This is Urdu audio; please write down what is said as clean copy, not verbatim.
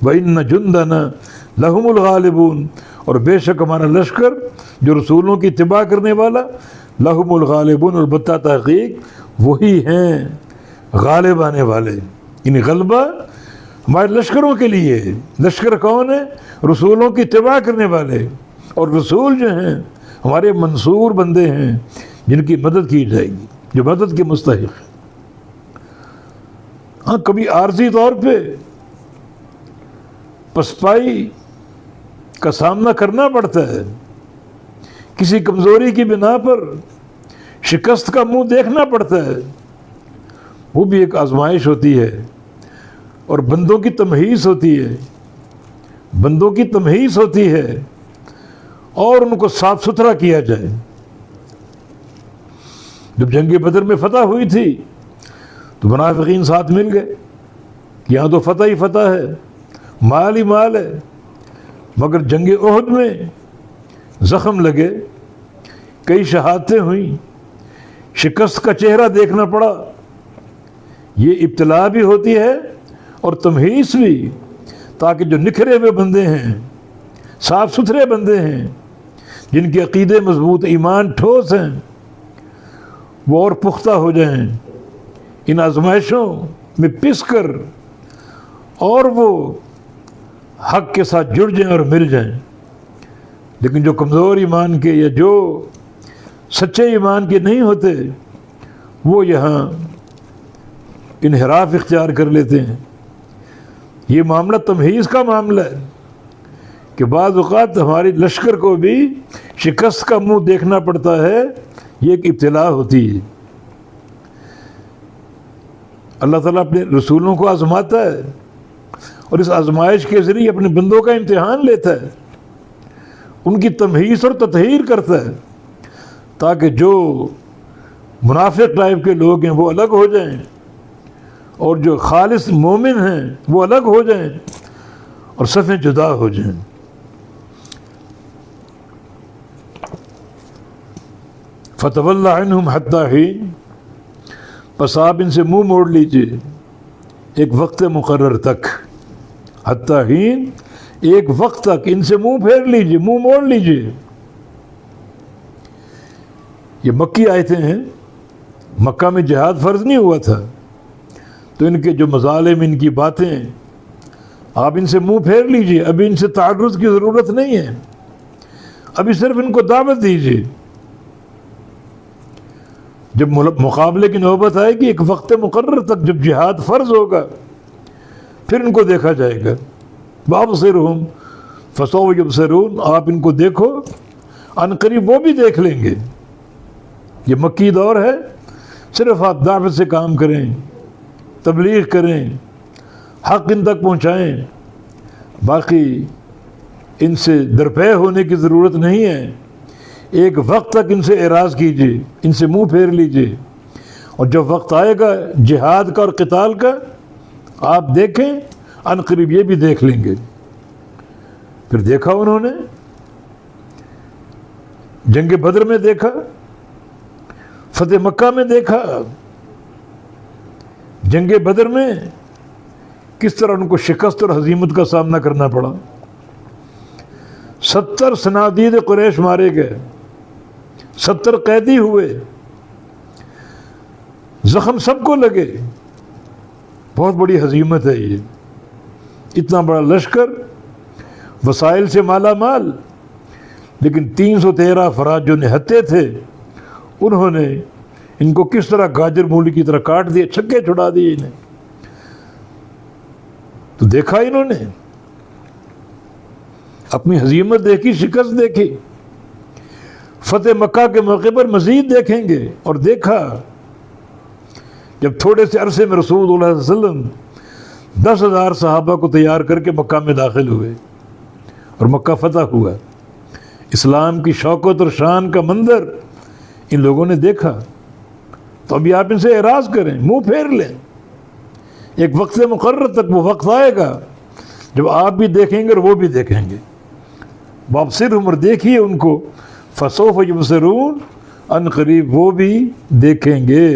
وَإِنَّ جُنْدَنَا لَهُمُ الْغَالِبُونَ، اور بے شک ہمارا لشکر جو رسولوں کی اتباع کرنے والا، لَهُمُ الْغَالِبُونَ، البتہ تحقیق وہی ہیں غالب آنے والے، یعنی غلبہ ہمارے لشکروں کے لیے ہے۔ لشکر کون ہے؟ رسولوں کی اتباع کرنے والے، اور رسول جو ہیں ہمارے منصور بندے ہیں جن کی مدد کی جائے گی، جو مدد کے مستحق ہیں۔ ہاں کبھی عارضی طور پہ پسپائی کا سامنا کرنا پڑتا ہے، کسی کمزوری کی بنا پر شکست کا منہ دیکھنا پڑتا ہے، وہ بھی ایک آزمائش ہوتی ہے، اور بندوں کی تمہیز ہوتی ہے، بندوں کی تمہیز ہوتی ہے، اور ان کو صاف ستھرا کیا جائے۔ جب جنگ بدر میں فتح ہوئی تھی تو منافقین ساتھ مل گئے، یہاں تو فتح ہی فتح ہے، مال ہی مال ہے، مگر جنگ احد میں زخم لگے، کئی شہادتیں ہوئیں، شکست کا چہرہ دیکھنا پڑا۔ یہ ابتلا بھی ہوتی ہے اور تمہیز بھی، تاکہ جو نکھرے ہوئے بندے ہیں، صاف ستھرے بندے ہیں، جن کے عقیدے مضبوط، ایمان ٹھوس ہیں، وہ اور پختہ ہو جائیں، ان آزمائشوں میں پس کر اور وہ حق کے ساتھ جڑ جائیں اور مل جائیں۔ لیکن جو کمزور ایمان کے یا جو سچے ایمان کے نہیں ہوتے، وہ یہاں انحراف اختیار کر لیتے ہیں۔ یہ معاملہ تمہیز کا معاملہ ہے کہ بعض اوقات ہماری لشکر کو بھی شکست کا منہ دیکھنا پڑتا ہے، یہ ایک ابتلا ہوتی ہے۔ اللہ تعالیٰ اپنے رسولوں کو آزماتا ہے، اور اس آزمائش کے ذریعے اپنے بندوں کا امتحان لیتا ہے، ان کی تمہیز اور تطہیر کرتا ہے، تاکہ جو منافق ٹائپ کے لوگ ہیں وہ الگ ہو جائیں، اور جو خالص مومن ہیں وہ الگ ہو جائیں، اور صفیں جدا ہو جائیں۔ فَتَوَلَّ عَنْهُمْ حَتَّى حِينٍ، پس آپ ان سے منہ موڑ لیجئے ایک وقت مقرر تک، حتیٰ حین، ایک وقت تک ان سے منہ پھیر لیجئے، منہ موڑ لیجئے۔ یہ مکی آیتیں ہیں، مکہ میں جہاد فرض نہیں ہوا تھا، تو ان کے جو مظالم، ان کی باتیں، آپ ان سے منہ پھیر لیجئے، ابھی ان سے تعرض کی ضرورت نہیں ہے، ابھی صرف ان کو دعوت دیجئے۔ جب مقابلے کی نوبت آئے گی ایک وقت مقرر تک، جب جہاد فرض ہوگا، پھر ان کو دیکھا جائے گا۔ وَأَبْصِرْهُمْ فَسَوْفَ يُبْصِرُونَ، آپ ان کو دیکھو، ان قریب وہ بھی دیکھ لیں گے۔ یہ مکی دور ہے، صرف آپ دعوت سے کام کریں، تبلیغ کریں، حق ان تک پہنچائیں، باقی ان سے درپے ہونے کی ضرورت نہیں ہے۔ ایک وقت تک ان سے اعراض کیجیے، ان سے منہ پھیر لیجیے، اور جب وقت آئے گا جہاد کا اور قتال کا، آپ دیکھیں، ان قریب یہ بھی دیکھ لیں گے۔ پھر دیکھا انہوں نے، جنگ بدر میں دیکھا، فتح مکہ میں دیکھا، جنگ بدر میں کس طرح ان کو شکست اور ہزیمت کا سامنا کرنا پڑا۔ 70 صنادید قریش مارے گئے، 70 قیدی ہوئے، زخم سب کو لگے۔ بہت بڑی ہزیمت ہے یہ، اتنا بڑا لشکر، وسائل سے مالا مال، لیکن 313 افراد جو نہتے تھے، انہوں نے ان کو کس طرح گاجر مولی کی طرح کاٹ دیے، چھکے چھڑا دیے انہیں۔ تو دیکھا انہوں نے، اپنی ہزیمت دیکھی، شکست دیکھی۔ فتح مکہ کے موقع پر مزید دیکھیں گے، اور دیکھا جب تھوڑے سے عرصے میں رسول اللہ صلی اللہ علیہ وسلم 10,000 صحابہ کو تیار کر کے مکہ میں داخل ہوئے، اور مکہ فتح ہوا۔ اسلام کی شوکت اور شان کا منظر ان لوگوں نے دیکھا، تو ابھی آپ ان سے اعراض کریں، منہ پھیر لیں۔ ایک وقت مقرر تک وہ وقت آئے گا جب آپ بھی دیکھیں گے اور وہ بھی دیکھیں گے۔ وابصرہم، اور دیکھیے ان کو، فسوف یبصرون، ان قریب وہ بھی دیکھیں گے۔